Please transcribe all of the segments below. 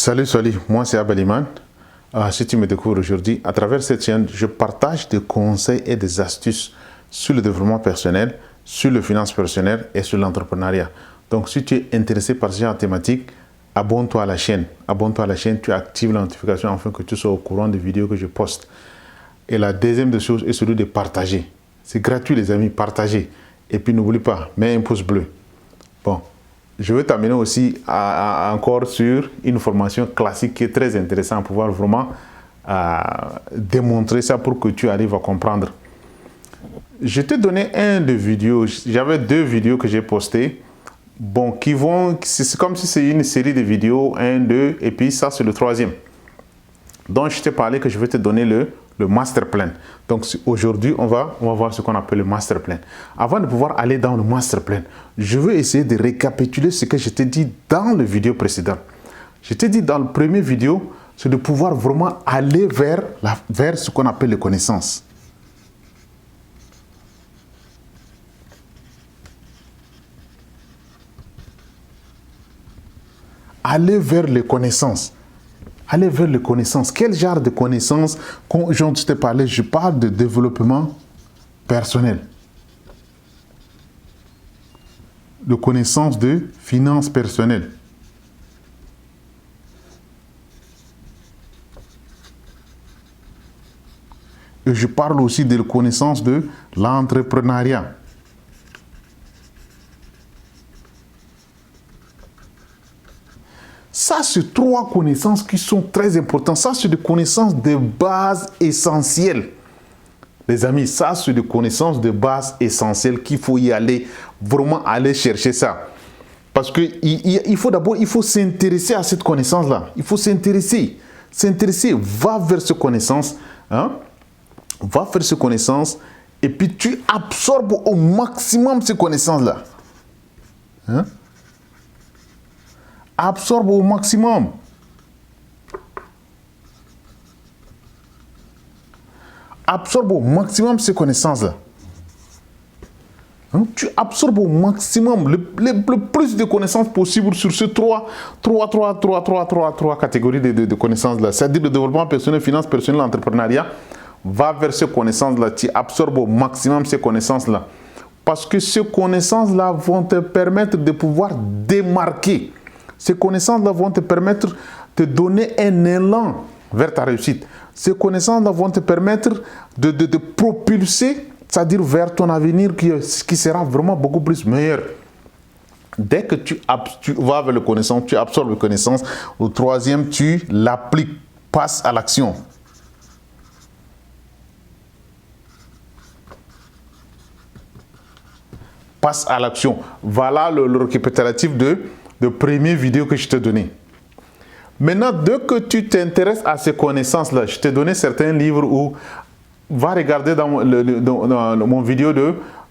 Salut, moi c'est Abeliman. Si tu me découvres aujourd'hui, à travers cette chaîne, je partage des conseils et des astuces sur le développement personnel, sur le finance personnelle et sur l'entrepreneuriat. Donc si tu es intéressé par ce genre de thématique, abonne-toi à la chaîne. Abonne-toi à la chaîne, tu actives la notification afin que tu sois au courant des vidéos que je poste. Et la deuxième des choses est celui de partager. C'est gratuit les amis, partagez. Et puis n'oublie pas, mets un pouce bleu. Bon. Je veux t'amener aussi encore sur une formation classique qui est très intéressante pour pouvoir vraiment démontrer ça pour que tu arrives à comprendre. Je t'ai donné j'avais deux vidéos que j'ai postées. Bon, c'est comme si c'est une série de vidéos, 1, 2, et puis ça c'est le troisième. Donc je t'ai parlé que je vais te donner le master plan. Donc aujourd'hui, on va voir ce qu'on appelle le master plan. Avant de pouvoir aller dans le master plan, je veux essayer de récapituler ce que je t'ai dit dans la vidéo précédente. Je t'ai dit dans le premier vidéo, c'est de pouvoir vraiment aller vers ce qu'on appelle les connaissances. Aller vers les connaissances. Aller vers les connaissances. Quel genre de connaissances? Quand je t'ai parlé, je parle de développement personnel. De connaissances de finances personnelles. Et je parle aussi de connaissances de l'entrepreneuriat. Ça, c'est trois connaissances qui sont très importantes. Ça, c'est des connaissances de base essentielles. Les amis, ça, c'est des connaissances de base essentielles qu'il faut y aller, vraiment aller chercher ça. Parce qu'il faut s'intéresser à cette connaissance-là. Il faut s'intéresser. Va vers cette connaissance. Hein? Va vers cette connaissance et puis tu absorbes au maximum ces connaissances-là. Hein? Absorbe au maximum. Absorbe au maximum ces connaissances-là. Hein? Tu absorbes au maximum le plus de connaissances possible sur ces trois catégories de connaissances-là. C'est-à-dire le développement personnel, finance personnelle, l'entrepreneuriat. Va vers ces connaissances-là. Tu absorbes au maximum ces connaissances-là. Parce que ces connaissances-là vont te permettre de pouvoir démarquer. Ces connaissances-là vont te permettre de donner un élan vers ta réussite. Ces connaissances-là vont te permettre de propulser, c'est-à-dire vers ton avenir qui sera vraiment beaucoup plus meilleur. Dès que tu vas vers les connaissances, tu absorbes les connaissances. Au troisième, tu l'appliques, passe à l'action. Passe à l'action. Voilà le récapitulatif de première vidéo que je t'ai donné. Maintenant, dès que tu t'intéresses à ces connaissances-là, je t'ai donné certains livres où va regarder dans mon vidéo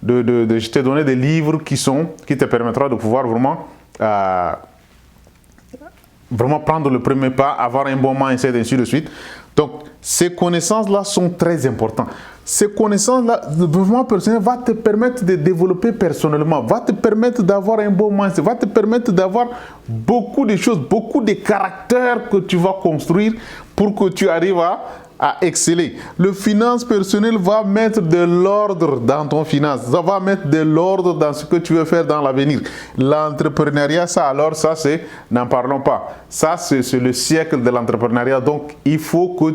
je t'ai donné des livres qui te permettront de pouvoir vraiment prendre le premier pas, avoir un bon mindset, et ainsi de suite. Donc, ces connaissances-là sont très importantes. Ces connaissances-là, le développement personnel va te permettre de développer personnellement, va te permettre d'avoir un bon mindset, va te permettre d'avoir beaucoup de choses, beaucoup de caractères que tu vas construire pour que tu arrives à exceller. Le finance personnelle va mettre de l'ordre dans ton finance, ça va mettre de l'ordre dans ce que tu veux faire dans l'avenir. L'entrepreneuriat, n'en parlons pas. Ça, c'est le siècle de l'entrepreneuriat. Donc, il faut que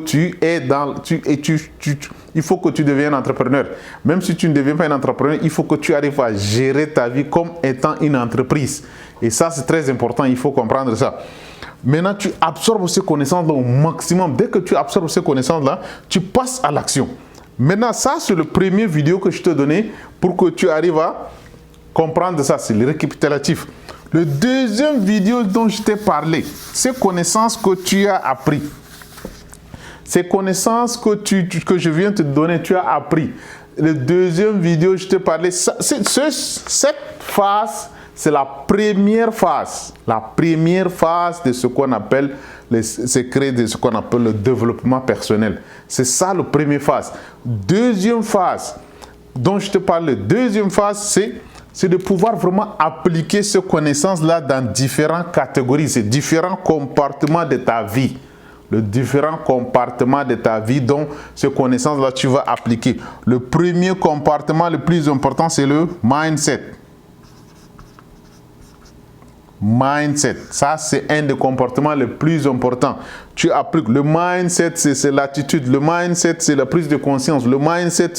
il faut que tu deviennes entrepreneur. Même si tu ne deviens pas un entrepreneur, il faut que tu arrives à gérer ta vie comme étant une entreprise. Et ça, c'est très important, il faut comprendre ça. Maintenant, tu absorbes ces connaissances-là au maximum. Dès que tu absorbes ces connaissances-là, tu passes à l'action. Maintenant, ça, c'est le premier vidéo que je te donnais pour que tu arrives à comprendre ça. C'est le récapitulatif. Le deuxième vidéo dont je t'ai parlé, ces connaissances que tu as appris. Ces connaissances que je viens te donner, tu as appris. Le deuxième vidéo, je t'ai parlé. Cette phase, c'est la première phase. La première phase de ce qu'on appelle les secrets de ce qu'on appelle le développement personnel. C'est ça la première phase. Deuxième phase dont je te parle, deuxième phase, c'est de pouvoir vraiment appliquer ces connaissances-là dans différentes catégories, ces différents compartiments de ta vie. Le différent compartiment de ta vie dont ces connaissances-là tu vas appliquer. Le premier compartiment le plus important, c'est le mindset. Mindset, ça c'est un des comportements les plus importants. Tu appliques le mindset, c'est l'attitude. Le mindset, c'est la prise de conscience. Le mindset,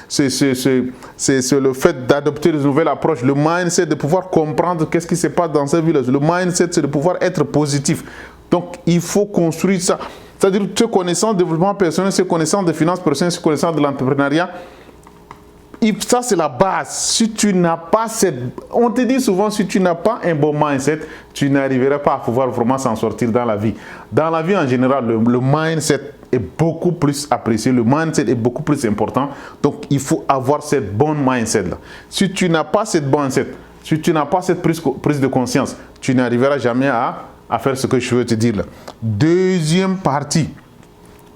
c'est le fait d'adopter une nouvelle approche. Le mindset, de pouvoir comprendre qu'est-ce qui se passe dans sa vie. Le mindset, c'est de pouvoir être positif. Donc, il faut construire ça. C'est-à-dire, ces connaissances de développement personnel, ces connaissances de finances personnelles, ces connaissances de l'entrepreneuriat, ça, c'est la base. Si tu n'as pas cette... On te dit souvent, si tu n'as pas un bon mindset, tu n'arriveras pas à pouvoir vraiment s'en sortir dans la vie. Dans la vie, en général, le mindset est beaucoup plus apprécié. Le mindset est beaucoup plus important. Donc, il faut avoir cette bonne mindset-là. Si tu n'as pas cette bonne mindset, si tu n'as pas cette prise de conscience, tu n'arriveras jamais à faire ce que je veux te dire là. Deuxième partie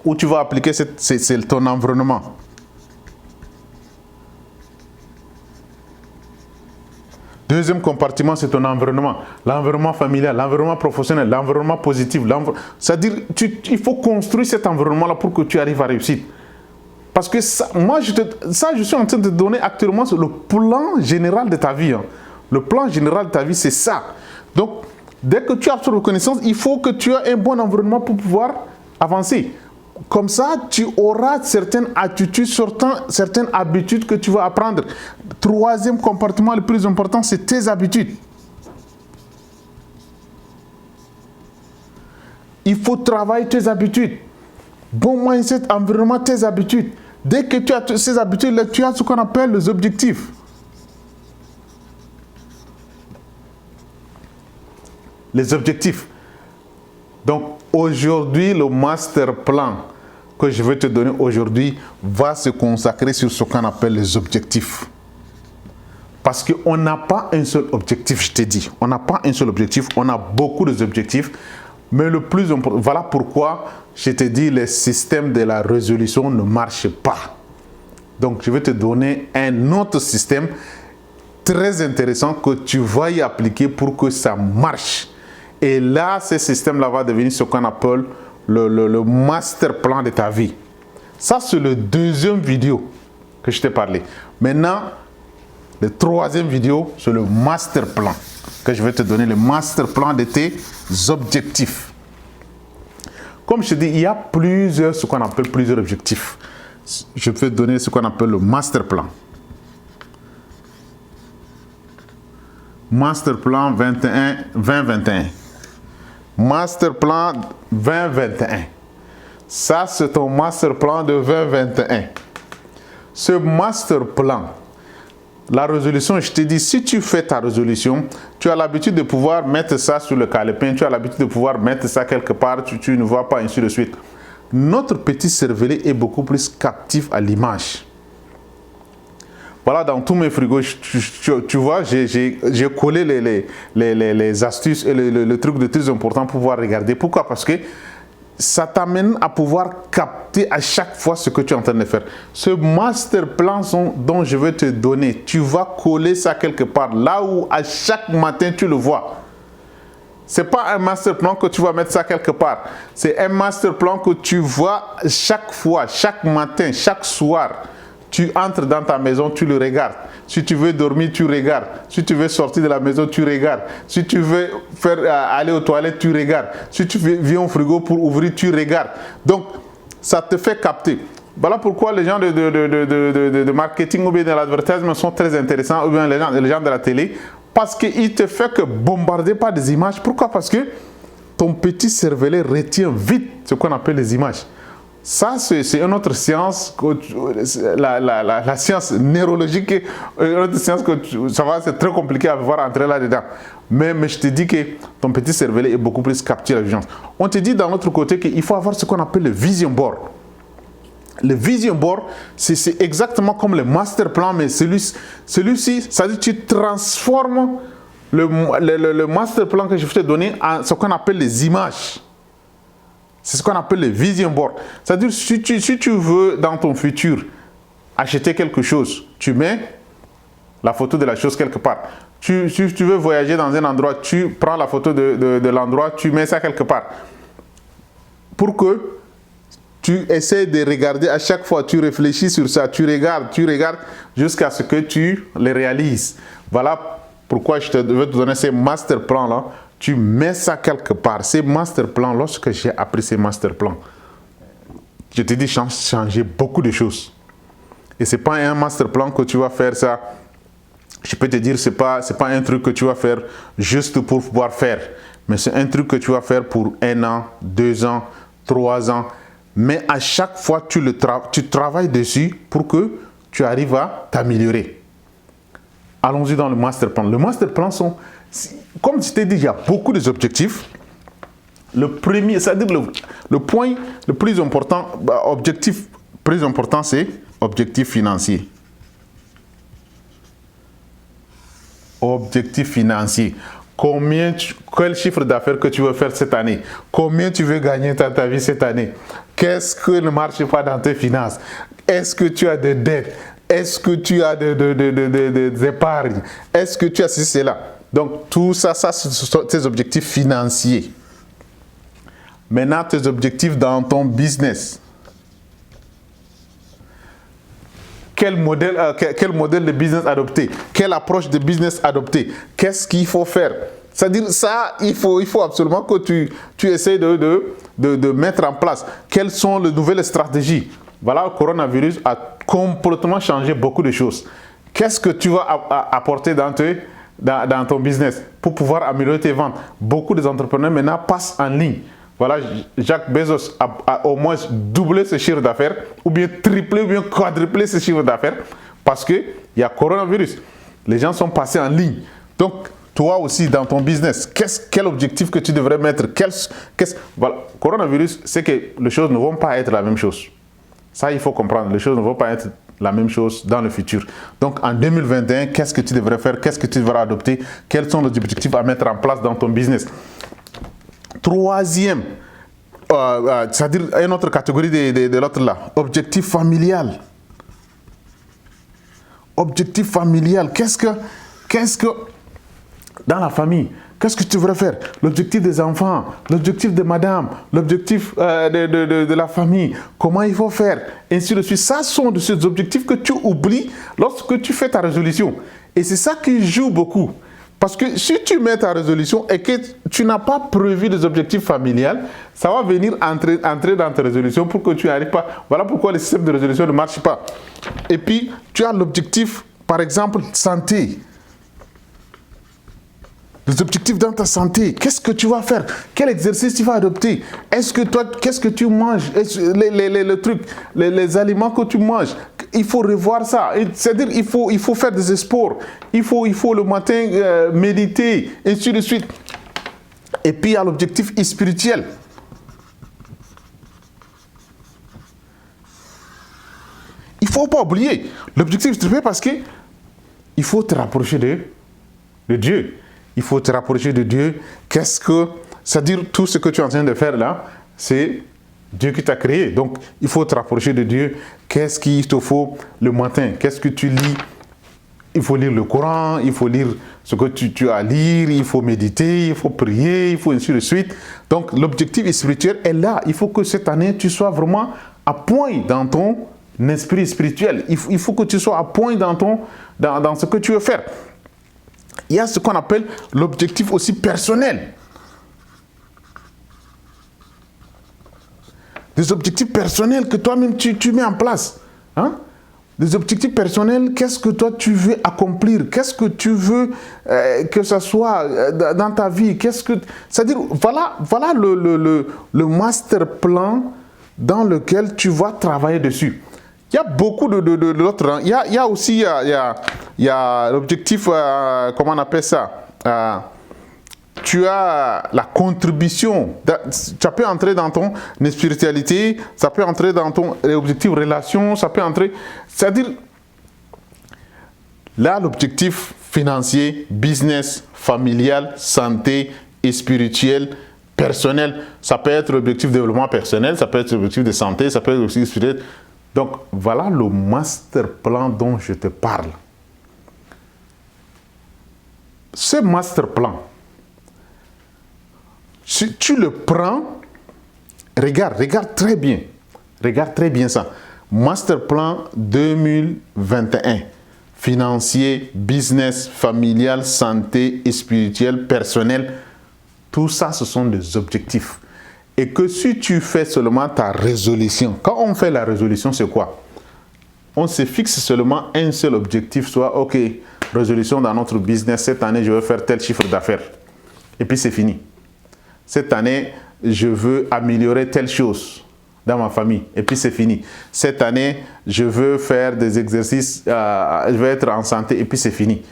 où tu vas appliquer, c'est ton environnement. Deuxième compartiment, c'est ton environnement. L'environnement familial, l'environnement professionnel, l'environnement positif. C'est-à-dire, il faut construire cet environnement-là pour que tu arrives à réussir. Parce que ça, je suis en train de te donner actuellement le plan général de ta vie. Hein. Le plan général de ta vie, c'est ça. Donc, dès que tu absorbes la connaissance, il faut que tu aies un bon environnement pour pouvoir avancer. Comme ça, tu auras certaines attitudes, certaines habitudes que tu vas apprendre. Troisième comportement le plus important, c'est tes habitudes. Il faut travailler tes habitudes. Bon mindset, environnement, tes habitudes. Dès que tu as ces habitudes-là, tu as ce qu'on appelle les objectifs. Les objectifs. Donc, aujourd'hui, le master plan que je vais te donner aujourd'hui va se consacrer sur ce qu'on appelle les objectifs. Parce qu'on n'a pas un seul objectif, je t'ai dit. On n'a pas un seul objectif, on a beaucoup d'objectifs. Mais le plus important, voilà pourquoi je t'ai dit les systèmes de la résolution ne marchent pas. Donc, je vais te donner un autre système très intéressant que tu vas y appliquer pour que ça marche. Et là, ce système-là va devenir ce qu'on appelle le master plan de ta vie. Ça, c'est le deuxième vidéo que je t'ai parlé. Maintenant, le troisième vidéo, c'est le master plan que je vais te donner, le master plan de tes objectifs. Comme je te dis, il y a ce qu'on appelle plusieurs objectifs. Je vais te donner ce qu'on appelle le master plan. Master plan 2021. Master plan 2021. Ça, c'est ton master plan de 2021. Ce master plan, la résolution, je te dis, si tu fais ta résolution, tu as l'habitude de pouvoir mettre ça sur le calepin, tu as l'habitude de pouvoir mettre ça quelque part, tu ne vois pas, ainsi de suite. Notre petit cervelet est beaucoup plus captif à l'image. Voilà, dans tous mes frigos, tu vois, j'ai collé les astuces et le truc de très important pour pouvoir regarder. Pourquoi? Parce que ça t'amène à pouvoir capter à chaque fois ce que tu es en train de faire. Ce master plan dont je vais te donner, tu vas coller ça quelque part, là où à chaque matin tu le vois. Ce n'est pas un master plan que tu vas mettre ça quelque part. C'est un master plan que tu vois chaque fois, chaque matin, chaque soir. Tu entres dans ta maison, tu le regardes. Si tu veux dormir, tu regardes. Si tu veux sortir de la maison, tu regardes. Si tu veux aller aux toilettes, tu regardes. Si tu viens au frigo pour ouvrir, tu regardes. Donc, ça te fait capter. Voilà pourquoi les gens de marketing ou bien de l'advertisement sont très intéressants, ou bien les gens de la télé, parce qu'ils te font que bombarder par des images. Pourquoi? Parce que ton petit cervelet retient vite ce qu'on appelle les images. Ça, c'est une autre science, la science neurologique, une autre science que c'est très compliqué à voir entrer là-dedans. Mais je te dis que ton petit cervelet est beaucoup plus capté à la vigilance. On te dit d'un autre côté qu'il faut avoir ce qu'on appelle le vision board. Le vision board, c'est exactement comme le master plan, mais celui-ci, ça veut dire que tu transformes le master plan que je vais te donner en ce qu'on appelle les images. C'est ce qu'on appelle le vision board. C'est-à-dire, si tu veux, dans ton futur, acheter quelque chose, tu mets la photo de la chose quelque part. Si tu veux voyager dans un endroit, tu prends la photo de l'endroit, tu mets ça quelque part. Pour que tu essaies de regarder à chaque fois, tu réfléchis sur ça, tu regardes jusqu'à ce que tu les réalises. Voilà pourquoi je veux te donner ces master plans là. Tu mets ça quelque part. Ces master plans, lorsque j'ai appris ces master plans, je te dis, changer beaucoup de choses. Et ce n'est pas un master plan que tu vas faire ça. Je peux te dire, ce n'est pas un truc que tu vas faire juste pour pouvoir faire. Mais c'est un truc que tu vas faire pour 1 an, 2 ans, 3 ans. Mais à chaque fois, tu travailles dessus pour que tu arrives à t'améliorer. Allons-y dans le master plan. Le master plan sont, comme je t'ai dit, il y a beaucoup d'objectifs. Le premier, c'est-à-dire le point le plus important, objectif plus important, c'est objectif financier. Objectif financier. Quel chiffre d'affaires que tu veux faire cette année? Combien tu veux gagner dans ta vie cette année? Qu'est-ce que ne marche pas dans tes finances? Est-ce que tu as des dettes? Est-ce que tu as des épargnes? Est-ce que tu as ceci, cela? Donc, tout ça, ce sont tes objectifs financiers. Maintenant, tes objectifs dans ton business. Quel modèle de business adopter? Quelle approche de business adopter? Qu'est-ce qu'il faut faire? C'est-à-dire ça, il faut absolument que tu essaies de mettre en place. Quelles sont les nouvelles stratégies? Voilà, le coronavirus a complètement changé beaucoup de choses. Qu'est-ce que tu vas apporter dans ton business pour pouvoir améliorer tes ventes? Beaucoup d'entrepreneurs maintenant passent en ligne. Voilà, Jacques Bezos a au moins doublé ce chiffre d'affaires, ou bien triplé, ou bien quadruplé ce chiffre d'affaires, parce qu'il y a coronavirus. Les gens sont passés en ligne. Donc, toi aussi, dans ton business, quel objectif que tu devrais mettre? Voilà, coronavirus, c'est que les choses ne vont pas être la même chose. Ça, il faut comprendre. Les choses ne vont pas être la même chose dans le futur. Donc, en 2021, qu'est-ce que tu devrais faire? Qu'est-ce que tu devrais adopter? Quels sont les objectifs à mettre en place dans ton business? Troisième, c'est-à-dire une autre catégorie de l'autre là, objectif familial. Objectif familial, qu'est-ce que dans la famille, qu'est-ce que tu devrais faire? L'objectif des enfants, l'objectif de madame, l'objectif de la famille, comment il faut faire, ainsi de suite. Ça sont de ces objectifs que tu oublies lorsque tu fais ta résolution. Et c'est ça qui joue beaucoup. Parce que si tu mets ta résolution et que tu n'as pas prévu des objectifs familiales, ça va venir entrer dans ta résolution pour que tu n'y arrives pas. Voilà pourquoi le système de résolution ne marche pas. Et puis, tu as l'objectif, par exemple, santé. Les objectifs dans ta santé, qu'est-ce que tu vas faire? Quel exercice tu vas adopter? Qu'est-ce que tu manges? Les aliments que tu manges, il faut revoir ça. C'est-à-dire, il faut faire des sports. Il faut le matin méditer, et ainsi de suite. Et puis, il y a l'objectif spirituel. Il ne faut pas oublier l'objectif spirituel parce que il faut te rapprocher de Dieu. Il faut te rapprocher de Dieu. C'est-à-dire tout ce que tu es en train de faire là, c'est Dieu qui t'a créé. Donc, il faut te rapprocher de Dieu. Qu'est-ce qu'il te faut le matin? Qu'est-ce que tu lis? Il faut lire le Coran, il faut lire ce que tu as à lire, il faut méditer, il faut prier, il faut ainsi de suite. Donc, l'objectif spirituel est là. Il faut que cette année, tu sois vraiment à point dans ton esprit spirituel. Il faut que tu sois à point dans ce que tu veux faire. Il y a ce qu'on appelle l'objectif aussi personnel. Des objectifs personnels que toi-même tu mets en place. Hein? Des objectifs personnels, qu'est-ce que toi tu veux accomplir? Qu'est-ce que tu veux que ce soit dans ta vie? C'est-à-dire, voilà le master plan dans lequel tu vas travailler dessus. Il y a beaucoup d'autres. Il y a aussi l'objectif, comment on appelle ça? Tu as la contribution. Ça peut entrer dans ton spiritualité, ça peut entrer dans ton objectif relation, ça peut entrer. C'est-à-dire, là, l'objectif financier, business, familial, santé et spirituel, personnel, ça peut être l'objectif de développement personnel, ça peut être l'objectif de santé, ça peut être l'objectif spirituel. Donc, voilà le master plan dont je te parle. ce master plan, si tu le prends, regarde très bien. Regarde très bien ça. Master plan 2021. Financier, business, familial, santé, spirituel, personnel. Tout ça, ce sont des objectifs. Et que si tu fais seulement ta résolution, quand on fait la résolution, c'est quoi? On se fixe seulement un seul objectif, soit, ok, résolution dans notre business, cette année, je veux faire tel chiffre d'affaires. Et puis c'est fini. Cette année, je veux améliorer telle chose dans ma famille. Et puis c'est fini. Cette année, je veux faire des exercices, je veux être en santé. Et puis c'est fini.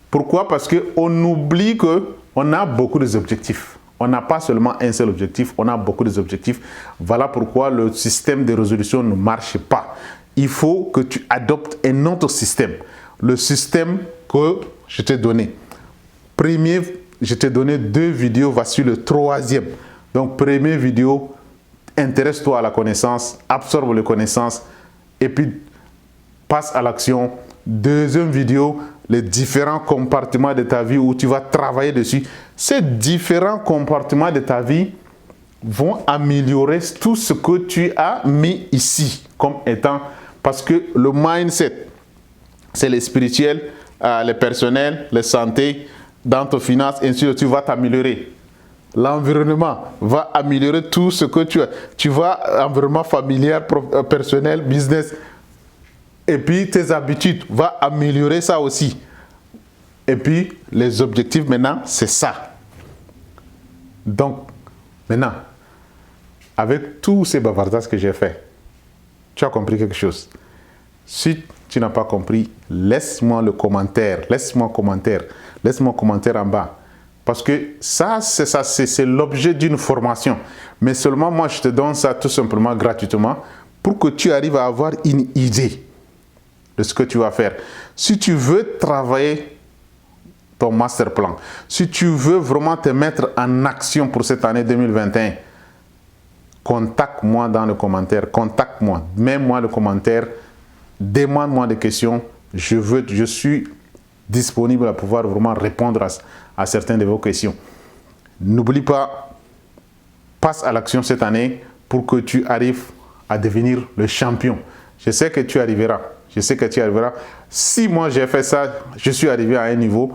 Pourquoi? Parce qu'on oublie qu'on a beaucoup d'objectifs. On n'a pas seulement un seul objectif, on a beaucoup d'objectifs. Voilà pourquoi le système de résolution ne marche pas. Il faut que tu adoptes un autre système. Le système que je t'ai donné. Premier, je t'ai donné 2 vidéos, voici le 3e. Donc, première vidéo, intéresse-toi à la connaissance, absorbe les connaissances et puis passe à l'action. Deuxième vidéo, les différents compartiments de ta vie où tu vas travailler dessus. Ces différents compartiments de ta vie vont améliorer tout ce que tu as mis ici comme étant, parce que le mindset, c'est le spirituel, le personnel, la santé, dans tes finances, ainsi de suite, tu vas t'améliorer. L'environnement va améliorer tout ce que tu as. Tu vas, environnement familial, personnel, business, et puis tes habitudes va améliorer ça aussi. Et puis les objectifs maintenant, c'est ça. Donc, maintenant, avec tous ces bavardages que j'ai fait, tu as compris quelque chose. Si tu n'as pas compris, laisse-moi le commentaire, laisse-moi un commentaire en bas. Parce que ça, c'est l'objet d'une formation. Mais seulement moi, je te donne ça tout simplement gratuitement pour que tu arrives à avoir une idée de ce que tu vas faire. Si tu veux travailler ton master plan, si tu veux vraiment te mettre en action pour cette année 2021, contacte-moi dans le commentaire, contacte-moi, mets-moi le commentaire, demande-moi des questions, je suis disponible à pouvoir vraiment répondre à certaines de vos questions. N'oublie pas, passe à l'action cette année pour que tu arrives à devenir le champion. Je sais que tu arriveras. Je sais que tu arriveras. Si moi j'ai fait ça, je suis arrivé à un niveau.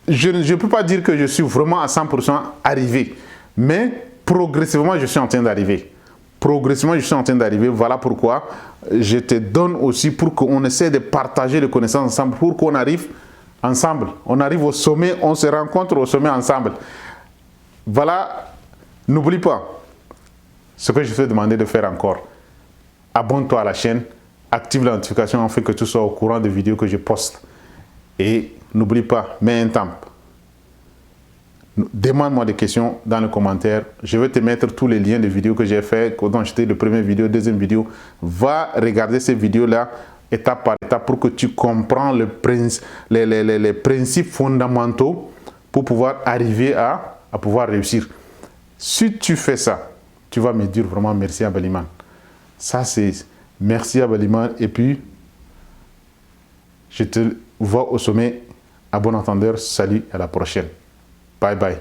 Je ne peux pas dire que je suis vraiment à 100% arrivé. Mais progressivement, je suis en train d'arriver. Progressivement, je suis en train d'arriver. Voilà pourquoi je te donne aussi pour qu'on essaie de partager les connaissances ensemble, pour qu'on arrive ensemble. On arrive au sommet, on se rencontre au sommet ensemble. Voilà, n'oublie pas ce que je te demandais de faire encore. Abonne-toi à la chaîne, active la notification afin que tu sois au courant des vidéos que je poste. Et n'oublie pas, mets un temp. Demande-moi des questions dans les commentaires. Je vais te mettre tous les liens de vidéos que j'ai fait, dont j'étais le première vidéo, deuxième vidéo. Va regarder ces vidéos-là étape par étape pour que tu comprends les principes fondamentaux pour pouvoir arriver à pouvoir réussir. Si tu fais ça, tu vas me dire vraiment merci à Baliman. Ça c'est merci à Baliman et puis je te vois au sommet. À bon entendeur, salut, à la prochaine. Bye bye.